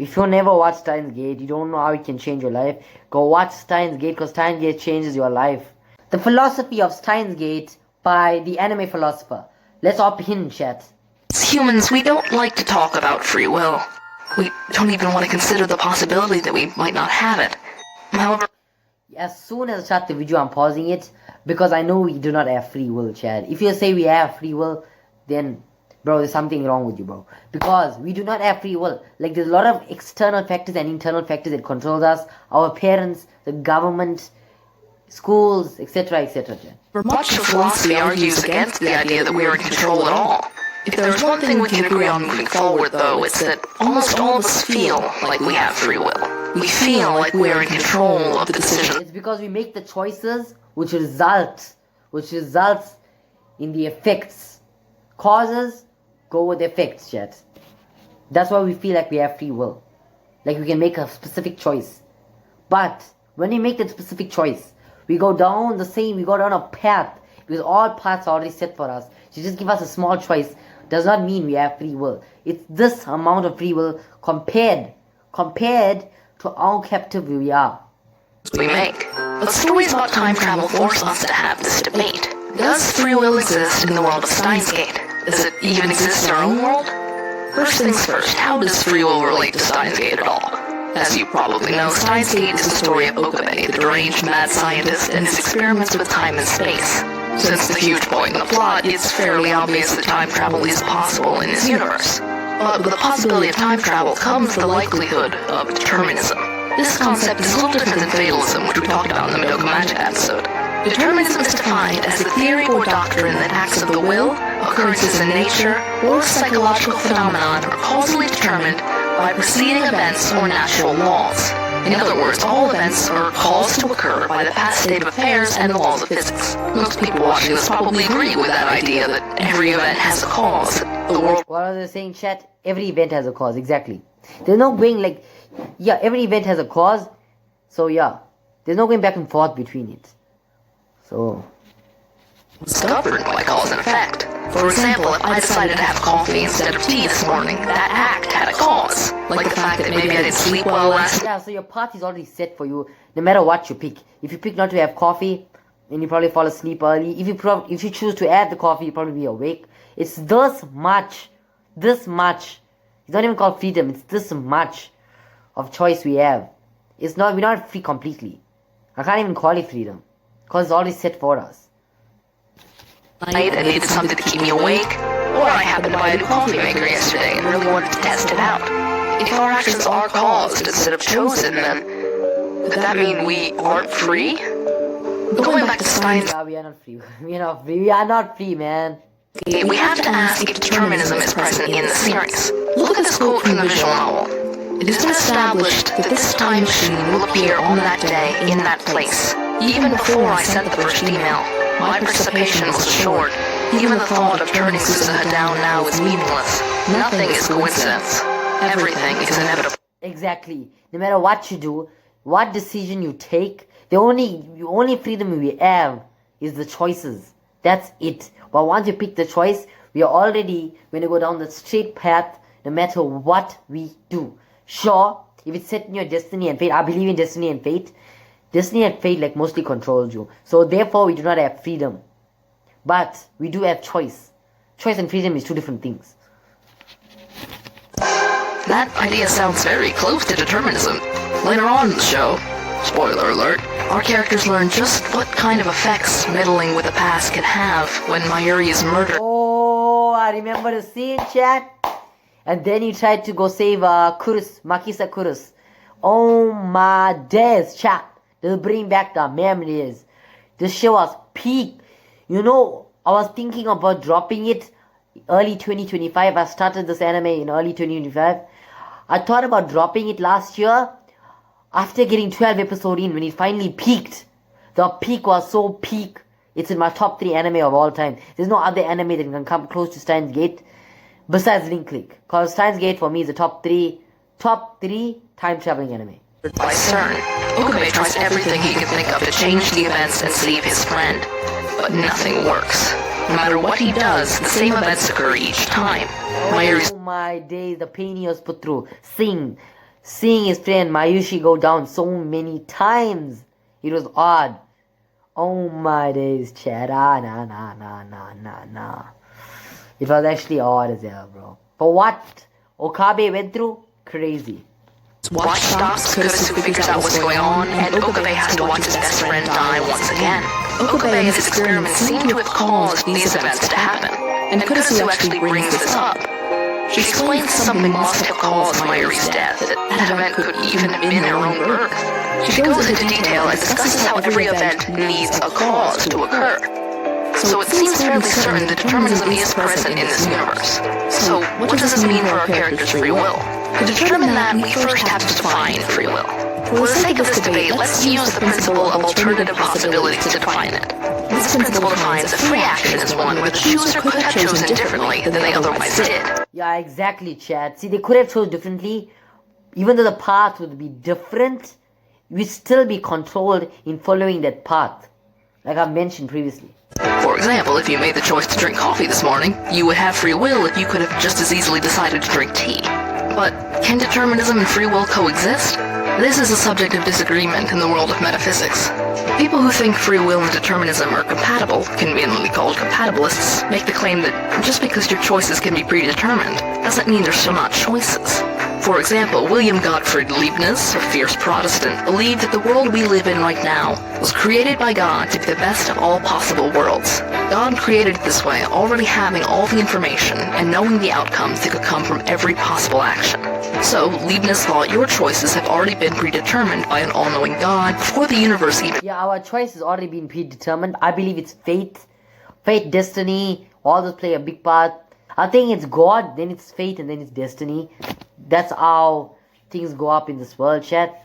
If you never watched Steins Gate, you don't know how it can change your life, go watch Steins Gate, because Steins Gate changes your life. The philosophy of Steins Gate by the anime philosopher. Let's hop in, chat. As humans, we don't like to talk about free will. We don't even want to consider the possibility that we might not have it. However, as soon as I start the video, I'm pausing it, because I know we do not have free will, chat. If you say we have free will, then bro, there's something wrong with you, bro. Because we do not have free will. Like, there's a lot of external factors and internal factors that controls us. Our parents, the government, schools, etc., etc. much of philosophy argues against the idea that we are in control at all. If there's one thing we can agree on moving forward, though, it's that almost all of us feel like we have free will. We feel like we are in control of the decisions. It's because we make the choices which results in the effects. Causes go with effects, chat. That's why we feel like we have free will. Like we can make a specific choice. But when we make that specific choice, we go down a path, because all paths are already set for us. So just give us a small choice does not mean we have free will. It's this amount of free will compared to how captive we are. We make. But stories about time travel force us to have this debate. Does free will exist in the world of Steins Gate? Does it even exist in our own world? First things first, how does free will relate to Steins Gate at all? As you probably know, Steins Gate is the story of Okabe, the deranged mad scientist, and his experiments with time and space. Since the huge point in the plot, it's fairly obvious that time travel is possible in this universe. But with the possibility of time travel comes the likelihood of determinism. This concept is a little different than fatalism, which we talked about in the Madoka Magic episode. Determinism is defined as a theory or doctrine that acts of the will, occurrences in nature, or psychological phenomenon are causally determined by preceding events or natural laws. In other words, all events are caused to occur by the past state of affairs and the laws of physics. Most people watching this probably agree with that idea that every event has a cause. The world... What are they saying, chat? Every event has a cause, exactly. There's no going like, yeah, every event has a cause, so yeah, there's no going back and forth between it. So... it's governed by cause and effect. For example, if I decided to have coffee instead of tea this morning, that act had a cause. Like the fact that maybe I didn't sleep well last night. Yeah, so your path is already set for you, no matter what you pick. If you pick not to have coffee, then you probably fall asleep early. If you choose to add the coffee, you'll probably be awake. It's this much. It's not even called freedom, it's this much of choice we have. We're not free completely. I can't even call it freedom, because it's already set for us. I needed something to keep me awake, or I happened to buy a new coffee maker yesterday and really wanted to test it out. If our actions are caused instead of chosen, then does that mean we aren't free? Going back to Steins, we are not free. We are not free, man. We have to ask if determinism is present in the series. Look at this quote from the visual novel. It has been established that this time machine will appear on that day in that place. Even before I sent the first email, my participation was assured. Even the thought of turning Susanna down now is meaningless. Nothing is coincidence. Everything is inevitable. Exactly. No matter what you do, what decision you take, the only freedom we have is the choices. That's it. But once you pick the choice, we are already going to go down the straight path no matter what we do. Sure, if it's set in your destiny and fate, I believe in destiny and fate. Destiny and fate like mostly controls you. So therefore we do not have freedom. But we do have choice. Choice and freedom is two different things. That idea sounds very close to determinism. Later on in the show, spoiler alert, our characters learn just what kind of effects meddling with the past can have when Mayuri is murdered. Oh, I remember the scene, chat. And then he tried to go save Makisa Kurus. Oh my days, chat. They'll bring back the memories. This show was peak. You know, I was thinking about dropping it early 2025. I started this anime in early 2025. I thought about dropping it last year. After getting 12 episodes in, when it finally peaked. The peak was so peak. It's in my top 3 anime of all time. There's no other anime that can come close to Steins Gate besides Link Click. Because Steins Gate for me is the top 3 time traveling anime. By CERN, Okabe tries everything he can think of to change the events and save his friend. But nothing works. No matter what he does, the same events occur each time. Oh my days, the pain he was put through. Sing. seeing his friend Mayushi go down so many times. It was odd. Oh my days, chat. Nah. It was actually odd as hell, bro. But what Okabe went through, crazy. Watch stops Kurus who figures out what's going on, and Okabe has to watch his best friend die once again. Okabe and his experiments seem to have caused these events to happen, and Kurus actually brings this up. She explains something must have caused Mayuri's death, that event could even have been their own birth. She goes into detail and discusses how every event needs a cause to occur. So it seems fairly certain that determinism is present in this universe. So what does this mean for our character's free will? To determine that, we first have to define free will. For the sake of this debate, let's use the principle of alternative possibilities to define it. This principle defines that free action is one where the chooser could have chosen differently than they otherwise did. Yeah, exactly, Chad. See, they could have chosen differently. Even though the path would be different, we'd still be controlled in following that path, like I've mentioned previously. For example, if you made the choice to drink coffee this morning, you would have free will if you could have just as easily decided to drink tea. But can determinism and free will coexist? This is a subject of disagreement in the world of metaphysics. People who think free will and determinism are compatible, conveniently called compatibilists, make the claim that just because your choices can be predetermined doesn't mean they're still not choices. For example, William Gottfried Leibniz, a fierce Protestant, believed that the world we live in right now was created by God to be the best of all possible worlds. God created it this way, already having all the information and knowing the outcomes that could come from every possible action. So, Leibniz thought your choices have already been predetermined by an all-knowing God before the universe even... Yeah, our choice has already been predetermined. I believe it's fate, destiny, all those play a big part. I think it's God, then it's fate, and then it's destiny. That's how things go up in this world, chat.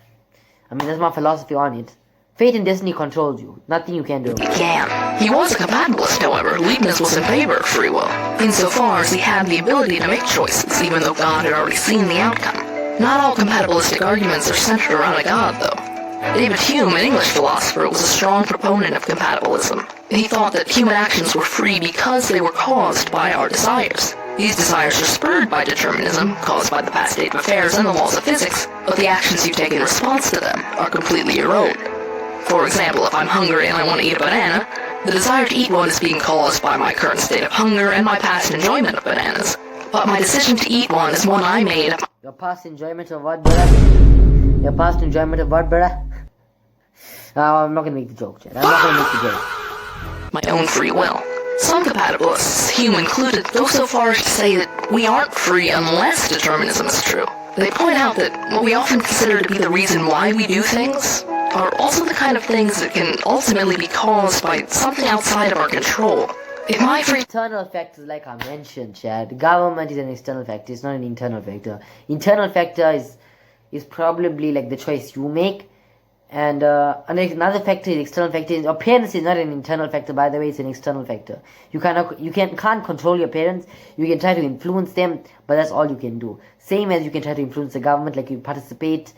I mean, that's my philosophy on it. Fate and destiny controls you. Nothing you can do. He was a compatibilist, however. Leibniz was in favor of free will, insofar as he had the ability to make choices, even though God had already seen the outcome. Not all compatibilistic arguments are centered around a God, though. David Hume, an English philosopher, was a strong proponent of compatibilism. He thought that human actions were free because they were caused by our desires. These desires are spurred by determinism, caused by the past state of affairs and the laws of physics, but the actions you take in response to them are completely your own. For example, if I'm hungry and I want to eat a banana, the desire to eat one is being caused by my current state of hunger and my past enjoyment of bananas. But my decision to eat one is one I made. Your past enjoyment of what, brother? Your past enjoyment of what, brother? No, I'm not gonna make the joke, Chad. I'm not gonna make the joke. My own free will. Some compatibilists, Hume included, go so far as to say that we aren't free unless determinism is true. They point out that what we often consider to be the reason why we do things are also the kind of things that can ultimately be caused by something outside of our control. If my free... External factors, like I mentioned, Chad. Government is an external factor, it's not an internal factor. Internal factor is probably like the choice you make. And another factor is external factor. Your parents is not an internal factor, by the way, it's an external factor. You can't control your parents. You can try to influence them, but that's all you can do. Same as you can try to influence the government, like you participate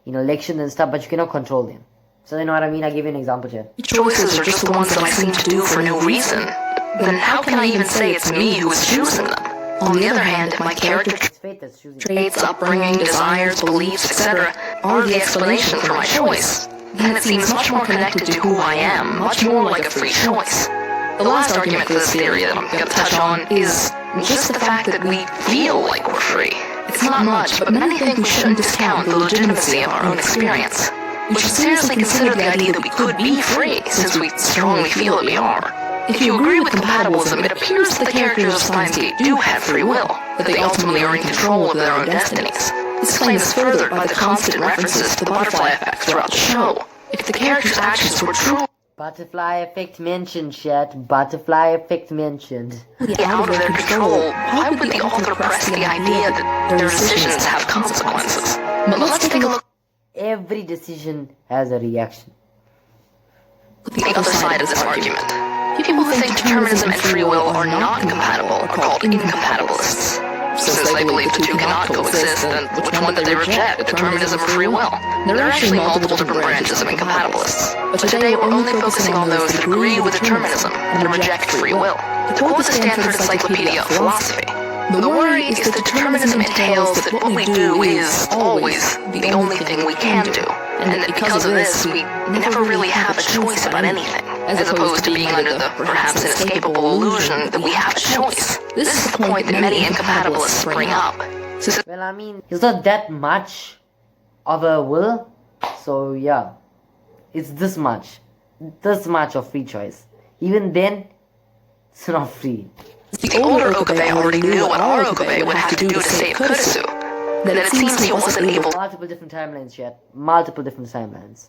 in elections and stuff, but you cannot control them. So you know what I mean? I'll give you an example, Chad. Choices are just the ones that I seem to do for no reason. Then how can I even say it's me who is choosing them? On the other hand, my character traits, upbringing, desires, beliefs, etc. are the explanation for my choice, then it seems much more connected to who I am, much more like a free choice. The last argument for this theory that I'm going to touch on is just the fact that we feel like we're free. It's not much, but many think we shouldn't discount the legitimacy of our own experience. We should seriously consider the idea that we could be free, since we strongly feel that we are. If you agree with compatibilism, it appears that the characters of Steins do have free will, that they ultimately are in control of their own destinies. This claim is furthered by the constant references to the butterfly effect throughout the show. If the characters' actions were true... Butterfly effect mentioned, chat. Butterfly effect mentioned. Out of their control, why would the author press the idea that their decisions have consequences? But let's take a look... Every decision has a reaction. at the other side of this argument. People who think determinism and free will are not compatible are called incompatibilists. Since they believe the two cannot coexist, then which one did they reject, determinism or free will? There are actually multiple different branches of incompatibilists, but today we're only focusing on those that agree with determinism and reject free will. To quote the Stanford Encyclopedia of Philosophy, The worry is that determinism entails that what we do is always the only thing we can do, and that because of this, we never really have a choice about anything, as opposed to being under the perhaps inescapable illusion that we have a choice. This is the point that many incompatibilists bring up. Well, I mean, it's not that much of a will, so yeah, it's this much of free choice. Even then, it's not free. The older Okabe already knew what our Okabe would have to do to save Kurisu, that it seems he wasn't able Multiple different timelines, chat. Multiple different timelines.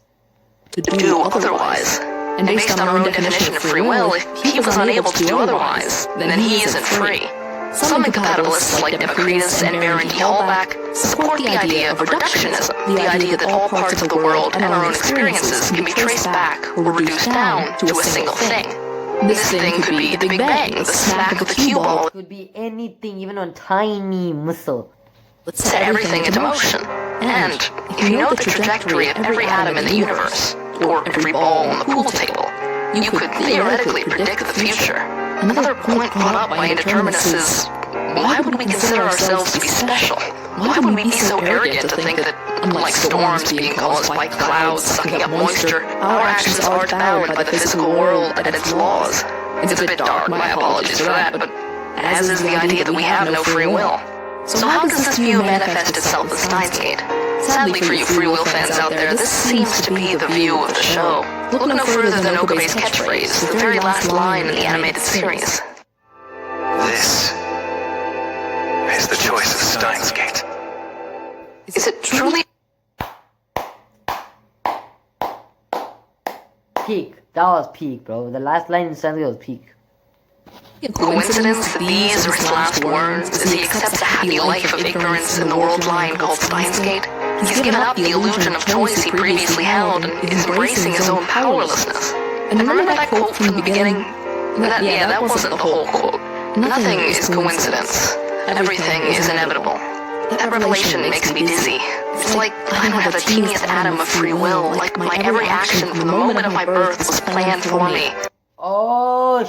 to do otherwise. And based on our own definition of free will, if he was unable to do otherwise, then he isn't free. Some incompatibilists like Democritus and Baron D. Hallback support the idea of reductionism, the idea that all parts of the world and our own experiences can be traced back or reduced down to a single thing. This thing could be the Big Bang, the smack of the cue ball. It could be anything, even on tiny missile. Let's set everything into motion. And if you know the trajectory of every atom in the universe, or every ball on the pool table, you could theoretically predict the future. Another point brought up by indeterminists is, why would we consider ourselves to be special? Why would we be so arrogant to think that, unlike storms being caused by clouds sucking up moisture, our actions aren't bound by the physical world and its laws? It's a bit dark, my apologies for that, but as is the idea that we have no free will. So how does this view manifest itself as Steins Gate? Sadly for you free will fans out there, this seems to be the view of the show. Look no further than Okabe's catchphrase, the very last line in the animated series. This is the choice of Steins Gate. Is it truly Peak. That was peak, bro. The last line in Steins Gate was peak. a coincidence that these are his last words as he accepts a happy life of ignorance in the world line called Steins Gate? He's given up the illusion of choice he previously held and is embracing his own powerlessness. And remember that quote from the beginning? That wasn't the whole quote. Nothing is coincidence. Everything is inevitable. That revelation makes me dizzy. It's like I don't have the teeniest atom of free will, like my every action from the moment of my birth was planned for me. Oh,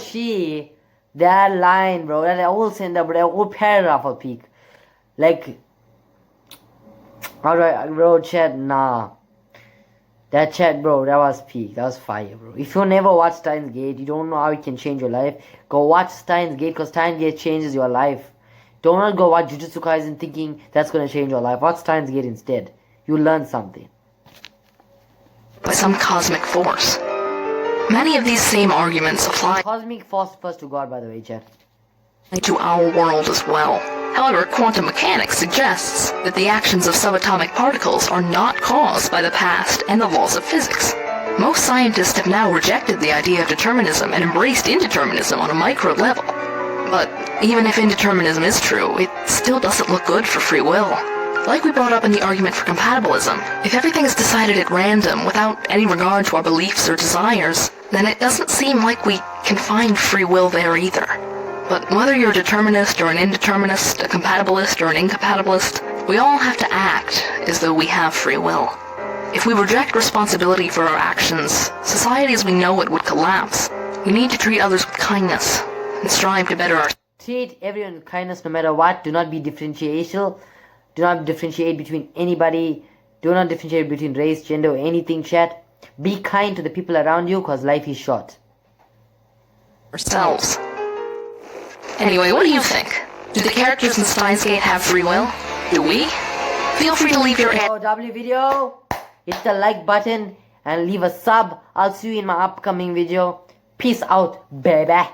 that line, bro. That whole sentence, bro. That whole paragraph of peak. Like, how do I, bro, chat, nah. That chat, bro, that was peak. That was fire, bro. If you never watched Steins Gate, you don't know how it can change your life, go watch Steins Gate, because Steins Gate changes your life. Do not go watch Jujutsu Kaisen thinking that's going to change your life. Watch Steins Gate instead. You learn something. By some cosmic force. Many of these same arguments apply Cosmic force refers to God, by the way, chat. to our world as well. However, quantum mechanics suggests that the actions of subatomic particles are not caused by the past and the laws of physics. Most scientists have now rejected the idea of determinism and embraced indeterminism on a micro level. But even if indeterminism is true, it still doesn't look good for free will. Like we brought up in the argument for compatibilism, if everything is decided at random without any regard to our beliefs or desires, then it doesn't seem like we can find free will there either. But whether you're a determinist or an indeterminist, a compatibilist or an incompatibilist, we all have to act as though we have free will. If we reject responsibility for our actions, society as we know it would collapse. We need to treat others with kindness and strive to better ourselves. Treat everyone with kindness no matter what. Do not be differential. Do not differentiate between anybody. Do not differentiate between race, gender, or anything, chat. Be kind to the people around you, because life is short. Ourselves. Anyway, what do you think? Do the characters in Steins Gate have free will? Do we? Feel free to leave your W video. Hit the like button and leave a sub. I'll see you in my upcoming video. Peace out, baby.